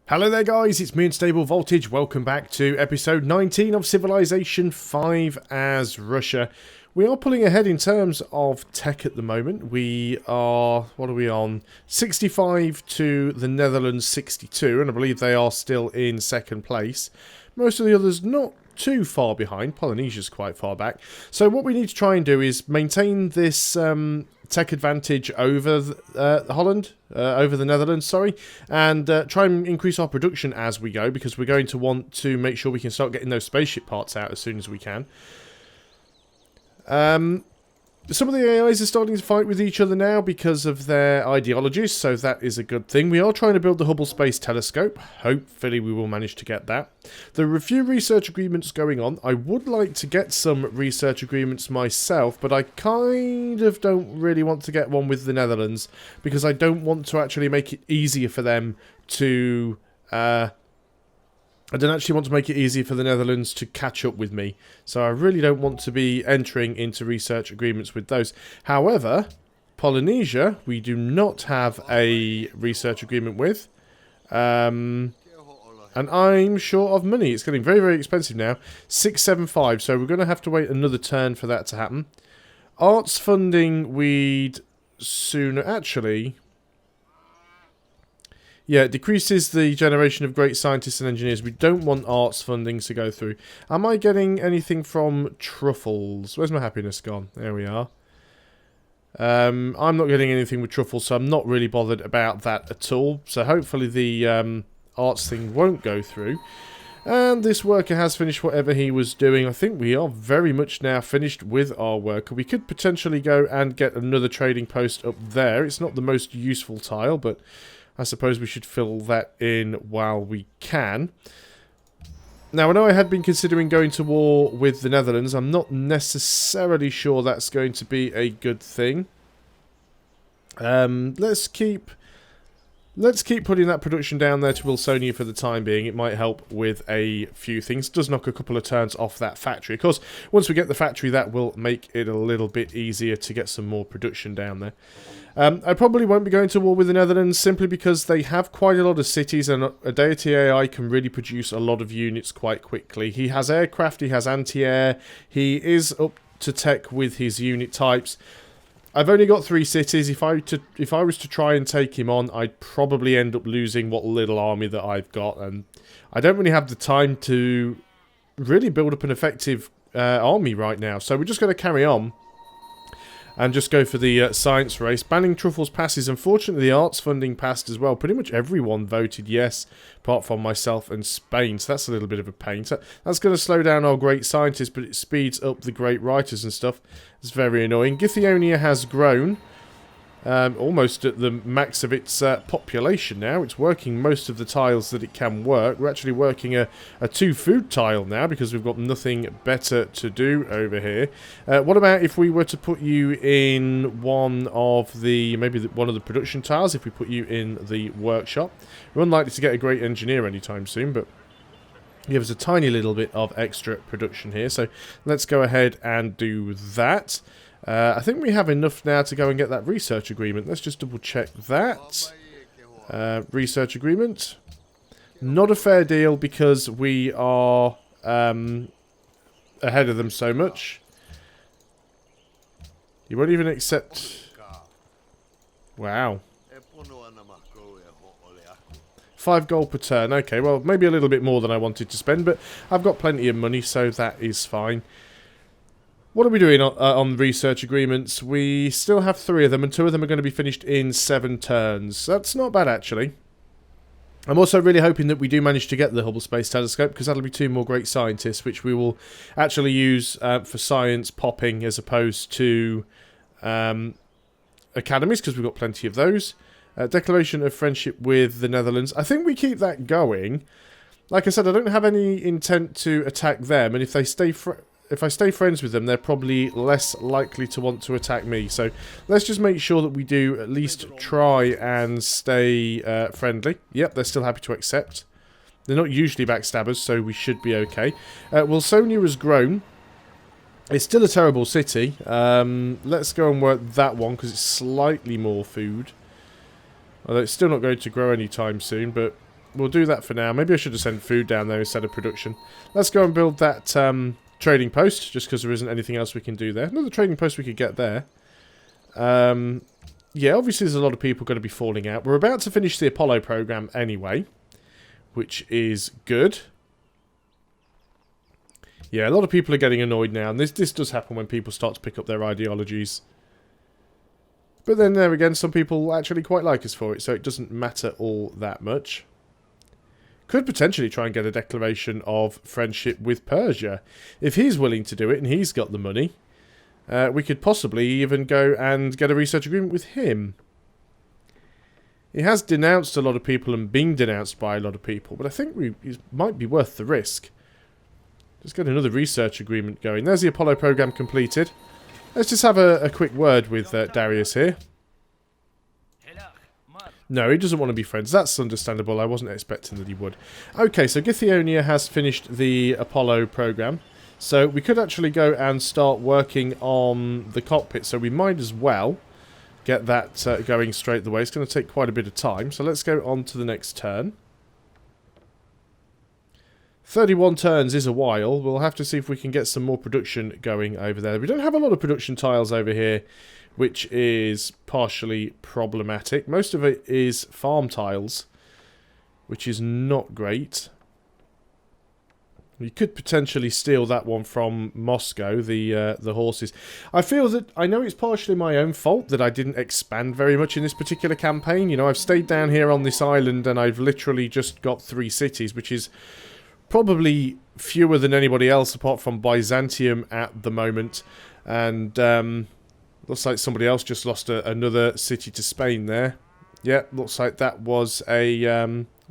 Hello there guys, it's me Unstable Voltage. Welcome back to episode 19 of Civilization 5 as Russia. We are pulling ahead in terms of tech at the moment. We are, what are we on? 65 to the Netherlands 62, and I believe they are still in second place. Most of the others not too far behind. Polynesia's quite far back. So what we need to try and do is maintain this tech advantage over Holland, over the Netherlands, sorry, and try and increase our production as we go, because we're going to want to make sure we can start getting those spaceship parts out as soon as we can. Some of the AIs are starting to fight with each other now because of their ideologies, so that is a good thing. We are trying to build the Hubble Space Telescope. Hopefully we will manage to get that. There are a few research agreements going on. I would like to get some research agreements myself, but I kind of don't really want to get one with the Netherlands, because I don't want to actually make it easier for them to... I don't actually want to make it easy for the Netherlands to catch up with me. So I really don't want to be entering into research agreements with those. However, Polynesia, we do not have a research agreement with. And I'm short of money. It's getting very, very expensive now. 675, so we're going to have to wait another turn for that to happen. Arts funding, we'd sooner... Actually... yeah, it decreases the generation of great scientists and engineers. We don't want arts funding to go through. Am I getting anything from truffles? Where's my happiness gone? There we are. I'm not getting anything with truffles, so I'm not really bothered about that at all. So hopefully the arts thing won't go through. And this worker has finished whatever he was doing. I think we are very much now finished with our worker. We could potentially go and get another trading post up there. It's not the most useful tile, but... I suppose we should fill that in while we can. Now, I know I had been considering going to war with the Netherlands. I'm not necessarily sure that's going to be a good thing. Let's keep putting that production down there to Wilsonia for the time being. It might help with a few things. It does knock a couple of turns off that factory. Of course, once we get the factory, that will make it a little bit easier to get some more production down there. I probably won't be going to war with the Netherlands simply because they have quite a lot of cities, and a Deity AI can really produce a lot of units quite quickly. He has aircraft, he has anti-air, he is up to tech with his unit types. I've only got 3 cities. If I was to try and take him on, I'd probably end up losing what little army that I've got, and I don't really have the time to really build up an effective army right now. So we're just going to carry on and just go for the science race. Banning truffles passes. Unfortunately, the arts funding passed as well. Pretty much everyone voted yes, apart from myself and Spain. So that's a little bit of a pain. So that's going to slow down our great scientists, but it speeds up the great writers and stuff. It's very annoying. Githyonia has grown. Almost at the max of its population now. It's working most of the tiles that it can work. We're actually working a 2 food tile now because we've got nothing better to do over here. What about if we were to put you in one of the, one of the production tiles, if we put you in the workshop? We're unlikely to get a great engineer anytime soon, but give us a tiny little bit of extra production here. So let's go ahead and do that. I think we have enough now to go and get that research agreement. Let's just double check that. Research agreement. Not a fair deal because we are ahead of them so much. You won't even accept... Wow. 5 gold per turn. Okay, well, maybe a little bit more than I wanted to spend, but I've got plenty of money, so that is fine. What are we doing on research agreements? We still have 3 of them, and 2 of them are going to be finished in 7 turns. That's not bad, actually. I'm also really hoping that we do manage to get the Hubble Space Telescope, because that'll be 2 more great scientists, which we will actually use for science popping as opposed to academies, because we've got plenty of those. Declaration of friendship with the Netherlands. I think we keep that going. Like I said, I don't have any intent to attack them, and if they stay... if I stay friends with them, they're probably less likely to want to attack me. So let's just make sure that we do at least try and stay friendly. Yep, they're still happy to accept. They're not usually backstabbers, so we should be okay. Wilsonia has grown. It's still a terrible city. Let's go and work that one because it's slightly more food. Although it's still not going to grow anytime soon, but we'll do that for now. Maybe I should have sent food down there instead of production. Let's go and build that trading post, just because there isn't anything else we can do there. Another trading post we could get there. Yeah, obviously there's a lot of people going to be falling out. We're about to finish the Apollo program anyway, which is good. Yeah, a lot of people are getting annoyed now, and this does happen when people start to pick up their ideologies. But then there again, some people actually quite like us for it, so it doesn't matter all that much. Could potentially try and get a declaration of friendship with Persia. If he's willing to do it and he's got the money, we could possibly even go and get a research agreement with him. He has denounced a lot of people and been denounced by a lot of people, but I think it might be worth the risk. Let's get another research agreement going. There's the Apollo program completed. Let's just have a quick word with Darius here. No, he doesn't want to be friends. That's understandable. I wasn't expecting that he would. Okay, so Githyonia has finished the Apollo program. So we could actually go and start working on the cockpit. So we might as well get that going straight away. It's going to take quite a bit of time. So let's go on to the next turn. 31 turns is a while. We'll have to see if we can get some more production going over there. We don't have a lot of production tiles over here, which is partially problematic. Most of it is farm tiles, which is not great. We could potentially steal that one from Moscow, the horses. I feel that, I know it's partially my own fault that I didn't expand very much in this particular campaign. You know, I've stayed down here on this island and I've literally just got 3 cities, which is probably fewer than anybody else apart from Byzantium at the moment. And looks like somebody else just lost another city to Spain there. Yeah, looks like that was a...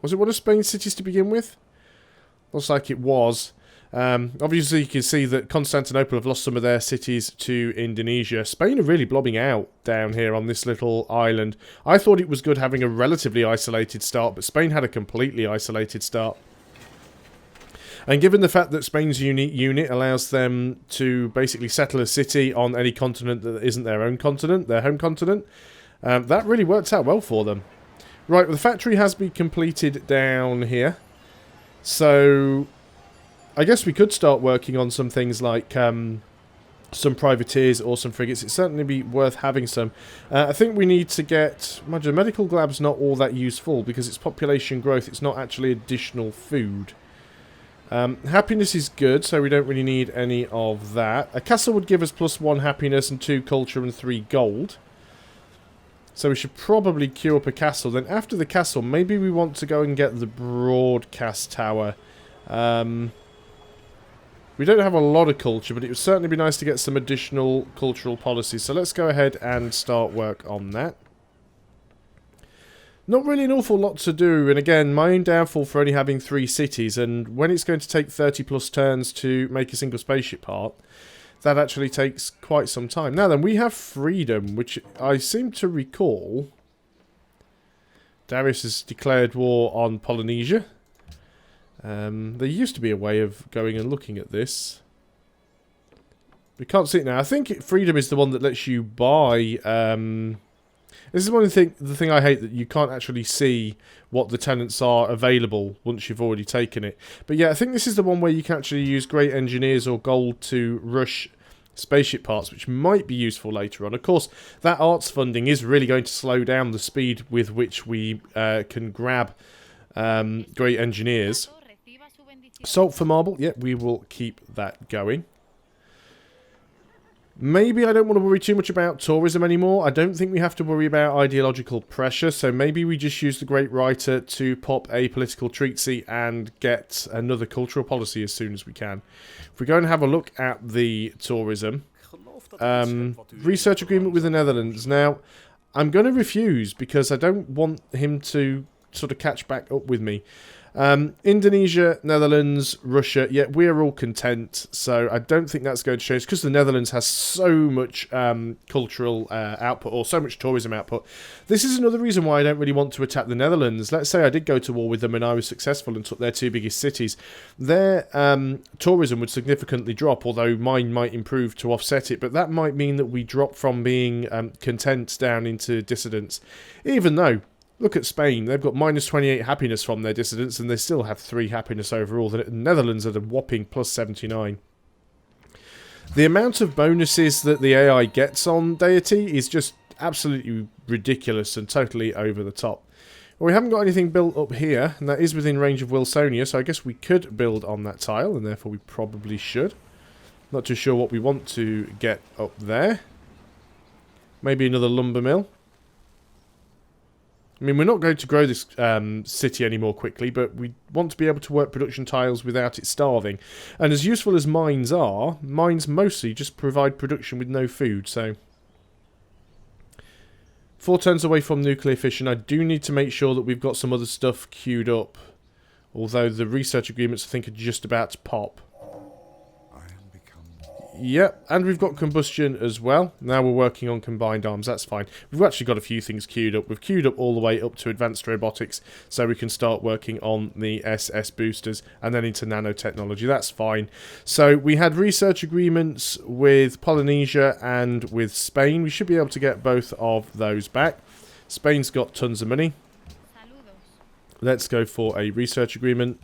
was it one of Spain's cities to begin with? Looks like it was. Obviously, you can see that Constantinople have lost some of their cities to Indonesia. Spain are really blobbing out down here on this little island. I thought it was good having a relatively isolated start, but Spain had a completely isolated start. And given the fact that Spain's unique unit allows them to basically settle a city on any continent that isn't their own continent, their home continent, that really works out well for them. Right, well, the factory has been completed down here. So I guess we could start working on some things like some privateers or some frigates. It'd certainly be worth having some. I think we need to get... Mind you, medical glab's not all that useful because it's population growth. It's not actually additional food. Happiness is good, so we don't really need any of that. A castle would give us +1 happiness and 2 culture and 3 gold. So we should probably queue up a castle. Then after the castle, maybe we want to go and get the broadcast tower. We don't have a lot of culture, but it would certainly be nice to get some additional cultural policies. So let's go ahead and start work on that. Not really an awful lot to do, and again, my own downfall for only having 3 cities, and when it's going to take 30+ turns to make a single spaceship part, that actually takes quite some time. Now then, we have freedom, which I seem to recall. Darius has declared war on Polynesia. There used to be a way of going and looking at this. We can't see it now. I think freedom is the one that lets you buy... This is one of the thing I hate, that you can't actually see what the tenants are available once you've already taken it. But yeah, I think this is the one where you can actually use great engineers or gold to rush spaceship parts, which might be useful later on. Of course, that arts funding is really going to slow down the speed with which we can grab great engineers. Salt for marble, yeah, we will keep that going. Maybe I don't want to worry too much about tourism anymore. I don't think we have to worry about ideological pressure, so maybe we just use the Great Writer to pop a political treaty and get another cultural policy as soon as we can. If we go and have a look at the tourism, research agreement with the Netherlands. Now, I'm going to refuse because I don't want him to sort of catch back up with me. Indonesia, Netherlands, Russia, yeah, we're all content, so I don't think that's going to change, because the Netherlands has so much cultural output, or so much tourism output. This is another reason why I don't really want to attack the Netherlands. Let's say I did go to war with them and I was successful and took their 2 biggest cities. Their tourism would significantly drop, although mine might improve to offset it, but that might mean that we drop from being content down into dissidence, even though Look at Spain. They've got minus 28 happiness from their dissidents, and they still have 3 happiness overall. The Netherlands are a whopping plus 79. The amount of bonuses that the AI gets on Deity is just absolutely ridiculous and totally over the top. Well, we haven't got anything built up here, and that is within range of Wilsonia, so I guess we could build on that tile, and therefore we probably should. Not too sure what we want to get up there. Maybe another lumber mill. I mean, we're not going to grow this city any more quickly, but we want to be able to work production tiles without it starving. And as useful as mines are, mines mostly just provide production with no food, so... 4 turns away from nuclear fission. I do need to make sure that we've got some other stuff queued up. Although the research agreements, I think, are just about to pop. Yep, and we've got combustion as well. Now we're working on combined arms, that's fine. We've actually got a few things queued up. We've queued up all the way up to advanced robotics, so we can start working on the SS boosters, and then into nanotechnology, that's fine. So we had research agreements with Polynesia and with Spain. We should be able to get both of those back. Spain's got tons of money. Let's go for a research agreement.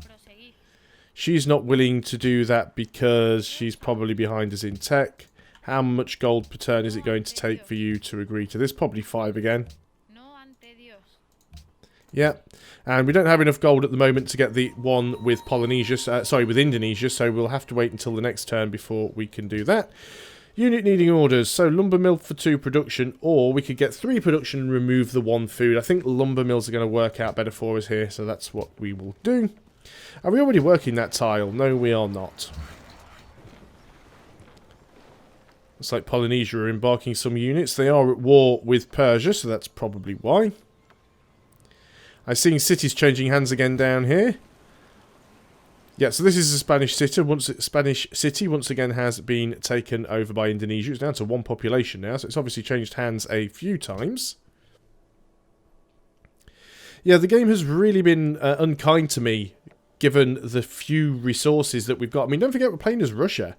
She's not willing to do that because she's probably behind us in tech. How much gold per turn is it going to take for you to agree to this? Probably 5 again. Yeah, and we don't have enough gold at the moment to get the one with Polynesia, sorry, with Indonesia, so we'll have to wait until the next turn before we can do that. Unit needing orders, so lumber mill for 2 production, or we could get 3 production and remove the 1 food. I think lumber mills are going to work out better for us here, so that's what we will do. Are we already working that tile? No, we are not. Looks like Polynesia are embarking some units. They are at war with Persia, so that's probably why. I'm seeing cities changing hands again down here. Yeah, so this is a Spanish city. Once again has been taken over by Indonesia. It's down to 1 population now, so it's obviously changed hands a few times. Yeah, the game has really been unkind to me, given the few resources that we've got. I mean, don't forget we're playing as Russia.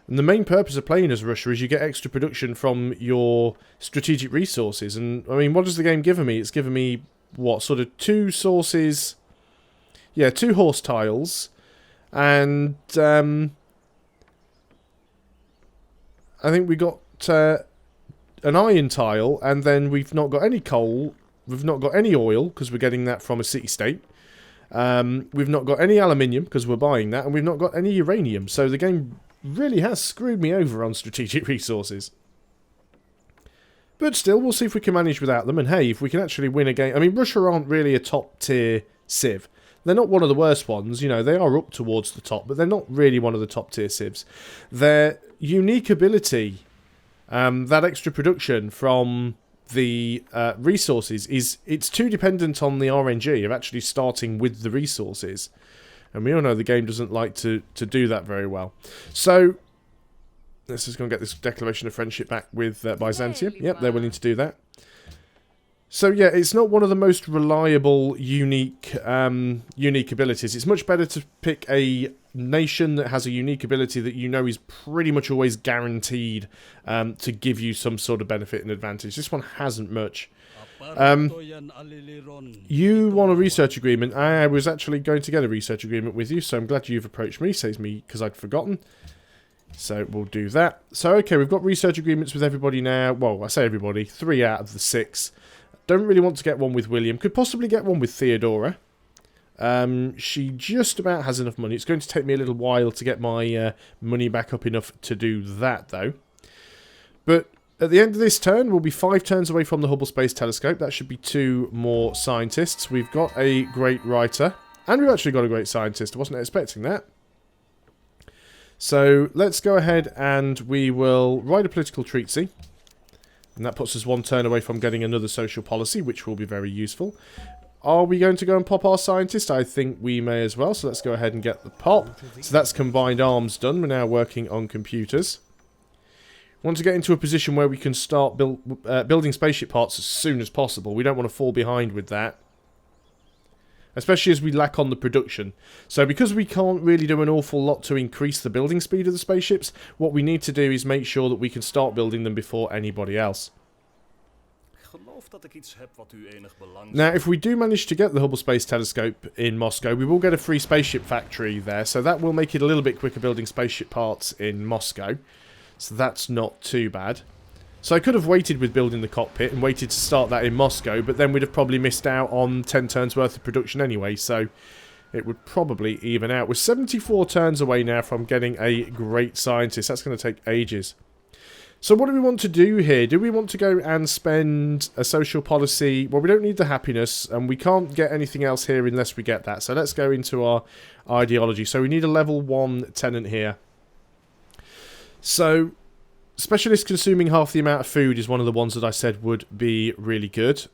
And the main purpose of playing as Russia is you get extra production from your strategic resources. And, I mean, what has the game given me? It's given me, what, sort of 2 sources? Yeah, 2 horse tiles. And, I think we got an iron tile, and then we've not got any coal. We've not got any oil, because we're getting that from a city-state. We've not got any aluminium, because we're buying that, and we've not got any uranium. So the game really has screwed me over on strategic resources. But still, we'll see if we can manage without them. And hey, if we can actually win a game... I mean, Russia aren't really a top-tier civ. They're not one of the worst ones. You know, they are up towards the top, but they're not really one of the top-tier civs. Their unique ability, that extra production from... the resources it's too dependent on the RNG of actually starting with the resources, and we all know the game doesn't like to do that very well. So let's just go and get this declaration of friendship back with Byzantium. Yep, they're willing to do that. So yeah, it's not one of the most reliable unique abilities. It's much better to pick a nation that has a unique ability that you know is pretty much always guaranteed to give you some sort of benefit and advantage. This one hasn't much. You want a research agreement. I was actually going to get a research agreement with you, so I'm glad you've approached me. Saves me, because I'd forgotten. So we'll do that. So okay, we've got research agreements with everybody now. Well, I say everybody, 3 out of the 6. Don't really want to get one with William. Could possibly get one with Theodora. She just about has enough money. It's going to take me a little while to get my money back up enough to do that, though. But at the end of this turn, we'll be 5 turns away from the Hubble Space Telescope. That should be 2 more scientists. We've got a great writer. And we've actually got a great scientist. I wasn't expecting that. So let's go ahead and we will write a political treaty. And that puts us 1 turn away from getting another social policy, which will be very useful. Are we going to go and pop our scientist? I think we may as well. So let's go ahead and get the pop. So that's combined arms done. We're now working on computers. Want to get into a position where we can start building spaceship parts as soon as possible. We don't want to fall behind with that. Especially as we lack on the production. So because we can't really do an awful lot to increase the building speed of the spaceships, what we need to do is make sure that we can start building them before anybody else. Now, if we do manage to get the Hubble Space Telescope in Moscow, we will get a free spaceship factory there, so that will make it a little bit quicker building spaceship parts in Moscow. So that's not too bad. So I could have waited with building the cockpit and waited to start that in Moscow, but then we'd have probably missed out on 10 turns worth of production anyway, so it would probably even out. We're 74 turns away now from getting a great scientist. That's going to take ages. So what do we want to do here? Do we want to go and spend a social policy? Well, we don't need the happiness, and we can't get anything else here unless we get that. So let's go into our ideology. So we need a level 1 tenant here. So specialist consuming half the amount of food is one of the ones that I said would be really good.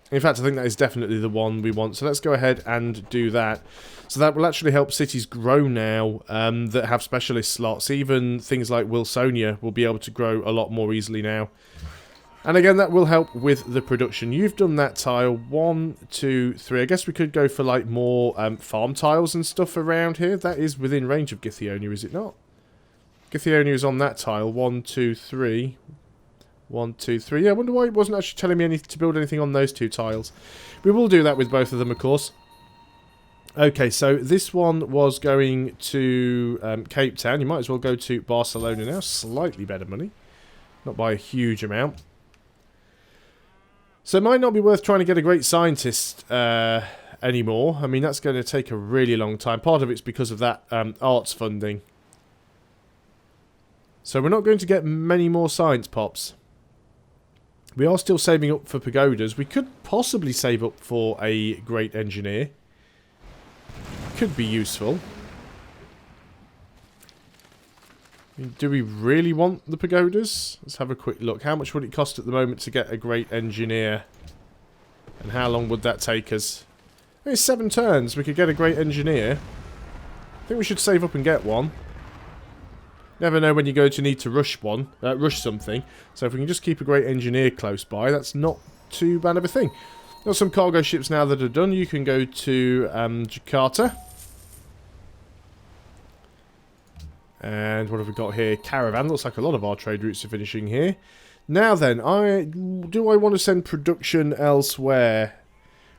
In fact, I think that is definitely the one we want. So let's go ahead and do that. So that will actually help cities grow now that have specialist slots. Even things like Wilsonia will be able to grow a lot more easily now. And again, that will help with the production. You've done that tile. 1, 2, 3. I guess we could go for like more farm tiles and stuff around here. That is within range of Githyonia, is it not? Githyonia is on that tile. 1, 2, 3. 1, 2, 3. Yeah, I wonder why it wasn't actually telling me anything to build anything on those 2 tiles. We will do that with both of them, of course. Okay, so this one was going to Cape Town. You might as well go to Barcelona now. Slightly better money. Not by a huge amount. So it might not be worth trying to get a great scientist anymore. I mean, that's going to take a really long time. Part of it's because of that arts funding. So we're not going to get many more science pops. We are still saving up for pagodas. We could possibly save up for a great engineer. Could be useful. I mean, do we really want the pagodas? Let's have a quick look. How much would it cost at the moment to get a great engineer? And how long would that take us? It's 7 turns. We could get a great engineer. I think we should save up and get one. Never know when you're going to need to rush something. So if we can just keep a great engineer close by, that's not too bad of a thing. Got some cargo ships now that are done. You can go to Jakarta. And what have we got here? Caravan. Looks like a lot of our trade routes are finishing here. Now then, do I want to send production elsewhere?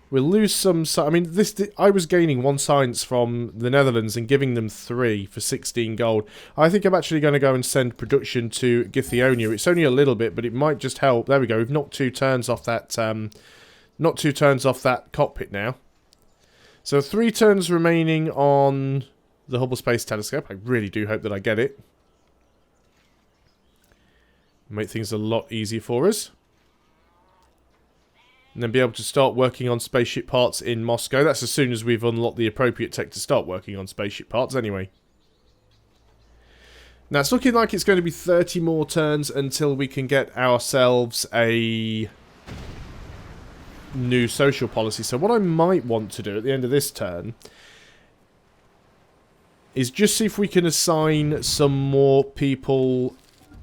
We'll lose some... I mean, I was gaining 1 science from the Netherlands and giving them 3 for 16 gold. I think I'm actually going to go and send production to Githyonia. It's only a little bit, but it might just help. There we go. We've knocked 2 turns off that... not 2 turns off that cockpit now. So 3 turns remaining on the Hubble Space Telescope. I really do hope that I get it. Make things a lot easier for us. And then be able to start working on spaceship parts in Moscow. That's as soon as we've unlocked the appropriate tech to start working on spaceship parts anyway. Now it's looking like it's going to be 30 more turns until we can get ourselves a new social policy. So what I might want to do at the end of this turn is just see if we can assign some more people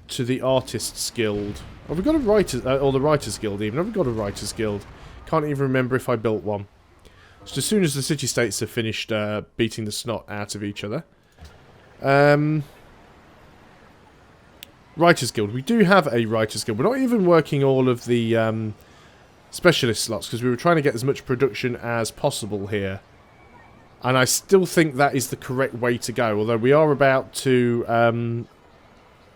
to the Artists Guild. Have we got a Writers... or the Writers Guild even? Have we got a Writers Guild? Can't even remember if I built one. Just as soon as the city-states have finished beating the snot out of each other. Writers Guild. We do have a Writers Guild. We're not even working all of the specialist slots because we were trying to get as much production as possible here. And I still think that is the correct way to go. Although we are about to...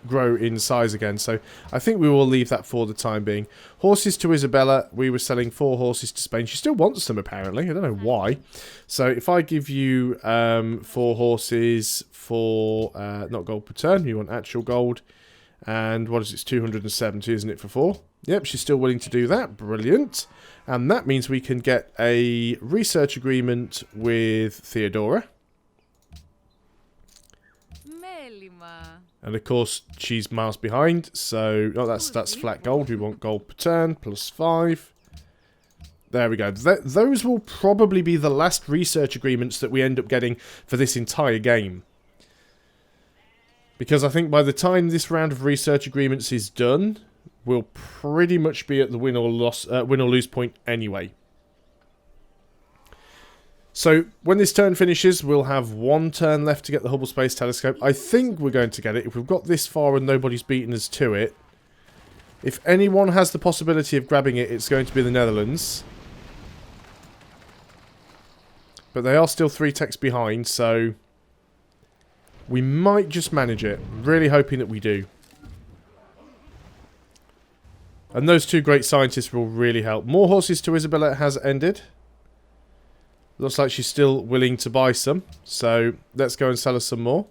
grow in size again, so I think we will leave that for the time being. Horses to Isabella. We were selling 4 horses to Spain. She still wants them apparently. I don't know why. So if I give you 4 horses for not gold per turn, you want actual gold, and what is it? It's 270, isn't it, for 4? Yep, she's still willing to do that. Brilliant. And that means we can get a research agreement with Theodora. And of course, she's miles behind, so that's flat gold. We want gold per turn, plus 5. There we go. Those will probably be the last research agreements that we end up getting for this entire game. Because I think by the time this round of research agreements is done, we'll pretty much be at the win or lose point anyway. So, when this turn finishes, we'll have 1 turn left to get the Hubble Space Telescope. I think we're going to get it. If we've got this far and nobody's beaten us to it, If anyone has the possibility of grabbing it, it's going to be the Netherlands. But they are still 3 techs behind, so we might just manage it. Really hoping that we do. And those 2 great scientists will really help. More horses to Isabella has ended. Looks like she's still willing to buy some. So let's go and sell her some more.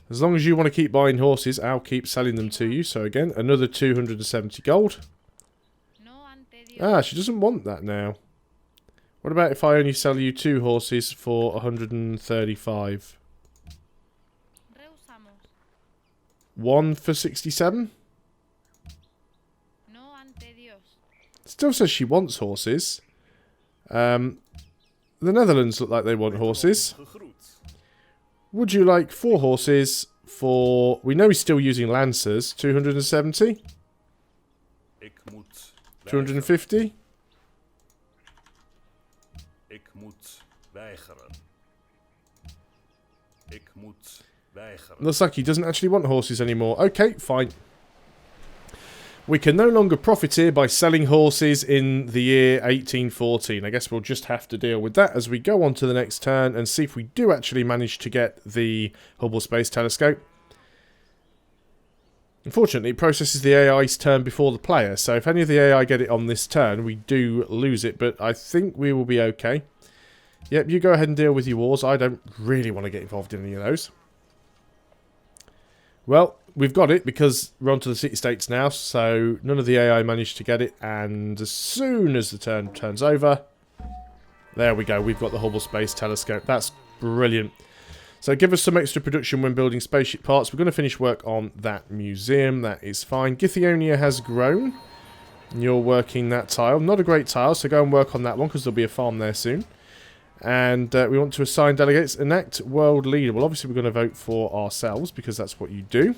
As long as you want to keep buying horses, I'll keep selling them to you. So again, another 270 gold. Ah, she doesn't want that now. What about if I only sell you 2 horses for 135? 1 for 67? Still says she wants horses. The Netherlands look like they want horses. Would you like 4 horses for... We know he's still using Lancers. 270? 250? Looks like he doesn't actually want horses anymore. Okay, fine. We can no longer profit here by selling horses in the year 1814. I guess we'll just have to deal with that as we go on to the next turn and see if we do actually manage to get the Hubble Space Telescope. Unfortunately, it processes the AI's turn before the player, so if any of the AI get it on this turn, we do lose it, but I think we will be okay. Yep, you go ahead and deal with your wars. I don't really want to get involved in any of those. Well, we've got it because we're on to the city-states now, so none of the AI managed to get it, and as soon as the turn turns over, there we go, we've got the Hubble Space Telescope. That's brilliant. So give us some extra production when building spaceship parts. We're going to finish work on that museum, that is fine. Githyonia has grown, and you're working that tile. Not a great tile, so go and work on that one because there'll be a farm there soon. And we want to assign delegates. Enact world leader. Well, obviously we're going to vote for ourselves because that's what you do.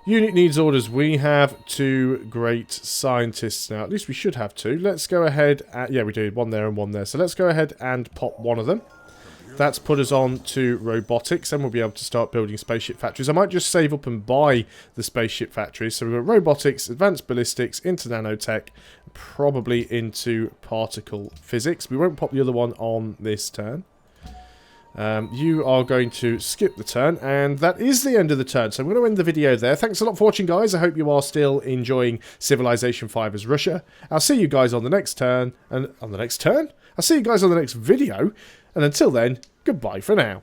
Unit needs orders. We have 2 great scientists now. At least we should have 2. Let's go ahead. Yeah, we do. 1 there and 1 there. So let's go ahead and pop 1 of them. That's put us on to robotics, and we'll be able to start building spaceship factories. I might just save up and buy the spaceship factories. So we've got robotics, advanced ballistics, into nanotech, probably into particle physics. We won't pop the other one on this turn. You are going to skip the turn, and that is the end of the turn. So I'm going to end the video there. Thanks a lot for watching, guys. I hope you are still enjoying Civilization 5 as Russia. I'll see you guys on the next turn, and on the next turn? I'll see you guys on the next video, and until then, goodbye for now.